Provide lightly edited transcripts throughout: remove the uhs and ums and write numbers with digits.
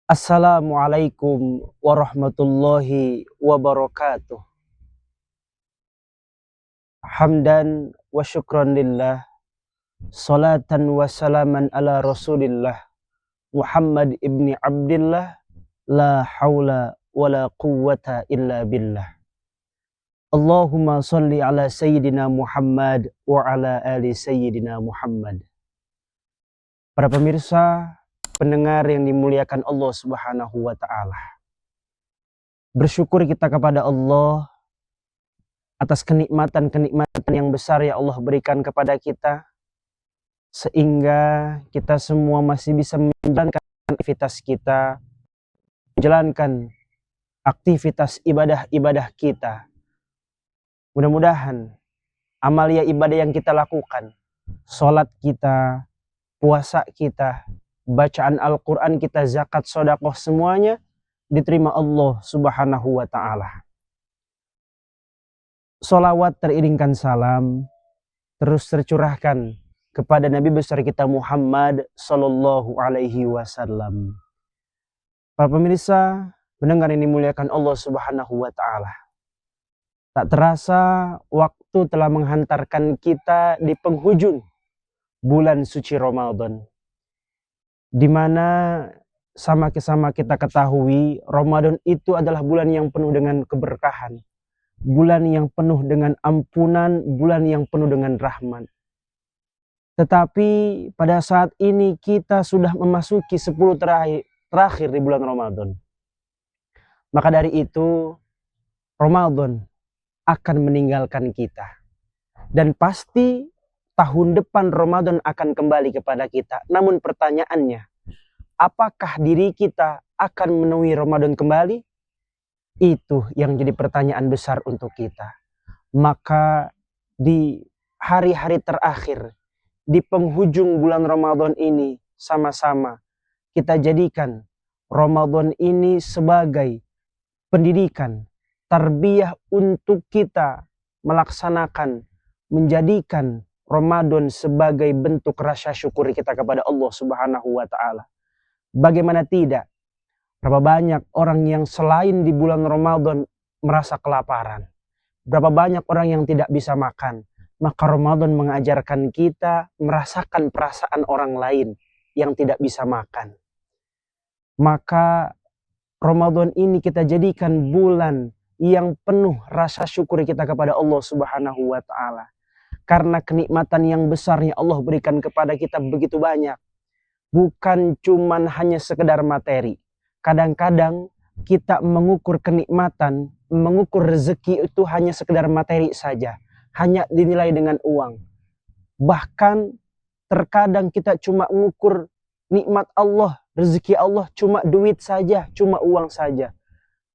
Assalamualaikum warahmatullahi wabarakatuh. Hamdan wa syukran lillah. Salatan wa salaman ala rasulillah. Muhammad ibni Abdillah. La hawla wa la quwwata illa billah. Allahumma salli ala Sayyidina Muhammad wa ala ali Sayyidina Muhammad. Para pemirsa, pendengar yang dimuliakan Allah Subhanahu wa ta'ala. Bersyukur kita kepada Allah atas kenikmatan-kenikmatan yang besar yang Allah berikan kepada kita, sehingga kita semua masih bisa menjalankan aktivitas kita, menjalankan aktivitas ibadah-ibadah kita. Mudah-mudahan amalia ibadah yang kita lakukan, sholat kita, puasa kita, bacaan Al-Quran kita, zakat, sedekah, semuanya diterima Allah Subhanahu wa ta'ala. Sholawat teriringkan salam terus tercurahkan kepada Nabi besar kita Muhammad sallallahu alaihi wasallam. Para pemirsa, pendengar yang dimuliakan Allah Subhanahu wa ta'ala. Tak terasa waktu telah menghantarkan kita di penghujung bulan suci Ramadan, di mana sama-sama kita ketahui Ramadan itu adalah bulan yang penuh dengan keberkahan, bulan yang penuh dengan ampunan, bulan yang penuh dengan rahmat. Tetapi pada saat ini kita sudah memasuki 10 terakhir di bulan Ramadan. Maka dari itu Ramadan akan meninggalkan kita, dan pasti tahun depan Ramadan akan kembali kepada kita. Namun pertanyaannya, apakah diri kita akan memenuhi Ramadan kembali? Itu yang jadi pertanyaan besar untuk kita. Maka di hari-hari terakhir, di penghujung bulan Ramadan ini, sama-sama kita jadikan Ramadan ini sebagai pendidikan, tarbiyah untuk kita melaksanakan, menjadikan Ramadan sebagai bentuk rasa syukur kita kepada Allah Subhanahu wa ta'ala. Bagaimana tidak? Berapa banyak orang yang selain di bulan Ramadan merasa kelaparan. Berapa banyak orang yang tidak bisa makan. Maka Ramadan mengajarkan kita merasakan perasaan orang lain yang tidak bisa makan. Maka Ramadan ini kita jadikan bulan yang penuh rasa syukur kita kepada Allah Subhanahu wa ta'ala. Karena kenikmatan yang besar yang Allah berikan kepada kita begitu banyak. Bukan cuman hanya sekedar materi. Kadang-kadang kita mengukur kenikmatan, mengukur rezeki itu hanya sekedar materi saja. Hanya dinilai dengan uang. Bahkan terkadang kita cuma mengukur nikmat Allah, rezeki Allah cuma duit saja, cuma uang saja.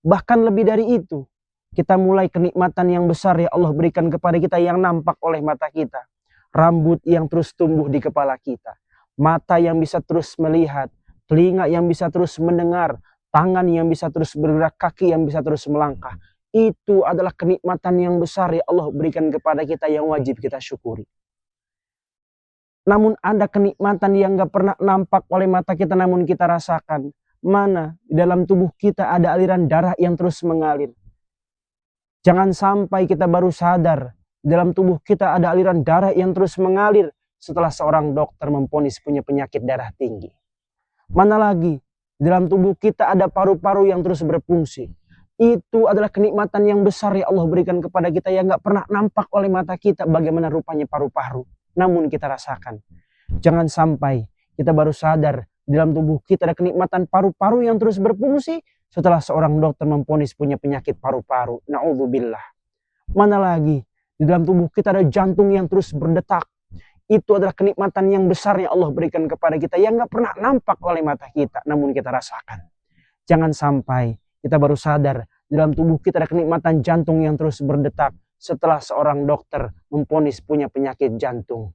Bahkan lebih dari itu, kita mulai kenikmatan yang besar yang Allah berikan kepada kita yang nampak oleh mata kita. Rambut yang terus tumbuh di kepala kita. Mata yang bisa terus melihat. Telinga yang bisa terus mendengar. Tangan yang bisa terus bergerak. Kaki yang bisa terus melangkah. Itu adalah kenikmatan yang besar yang Allah berikan kepada kita yang wajib kita syukuri. Namun ada kenikmatan yang gak pernah nampak oleh mata kita namun kita rasakan. Mana di dalam tubuh kita ada aliran darah yang terus mengalir. Jangan sampai kita baru sadar, dalam tubuh kita ada aliran darah yang terus mengalir setelah seorang dokter memvonis punya penyakit darah tinggi. Mana lagi, dalam tubuh kita ada paru-paru yang terus berfungsi. Itu adalah kenikmatan yang besar yang Allah berikan kepada kita yang gak pernah nampak oleh mata kita bagaimana rupanya paru-paru. Namun kita rasakan. Jangan sampai kita baru sadar, dalam tubuh kita ada kenikmatan paru-paru yang terus berfungsi setelah seorang dokter memvonis punya penyakit paru-paru. Na'udzubillah. Mana lagi, di dalam tubuh kita ada jantung yang terus berdetak. Itu adalah kenikmatan yang besar yang Allah berikan kepada kita yang gak pernah nampak oleh mata kita, namun kita rasakan. Jangan sampai kita baru sadar, di dalam tubuh kita ada kenikmatan jantung yang terus berdetak setelah seorang dokter memvonis punya penyakit jantung.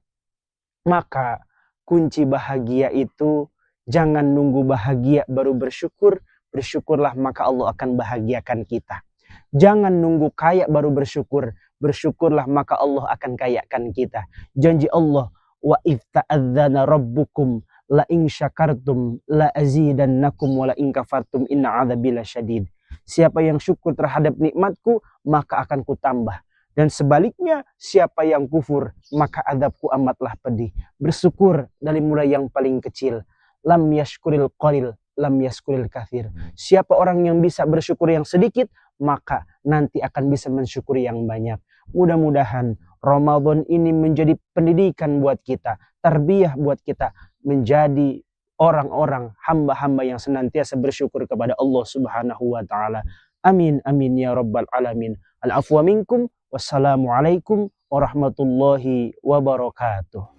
Maka kunci bahagia itu, jangan nunggu bahagia baru bersyukur. Bersyukurlah maka Allah akan bahagiakan kita. Jangan nunggu kaya baru bersyukur. Bersyukurlah maka Allah akan kayakan kita. Janji Allah, wa idh ta'adzana rabbukum la in syakartum la azidannakum wa la in kafartum inna adzabi lasyadid. Siapa yang syukur terhadap nikmatku, maka akan kutambah. Dan sebaliknya, siapa yang kufur, maka azabku amatlah pedih. Bersyukur dari mulai yang paling kecil. Lam yashkuril qalil, lam yashkuril kathir. Siapa orang yang bisa bersyukur yang sedikit, maka nanti akan bisa mensyukuri yang banyak. Mudah-mudahan Ramadan ini menjadi pendidikan buat kita, tarbiyah buat kita, menjadi orang-orang hamba-hamba yang senantiasa bersyukur kepada Allah Subhanahu wa taala. Amin amin ya rabbal alamin. Al-afwa minkum. Wassalamualaikum warahmatullahi wabarakatuh.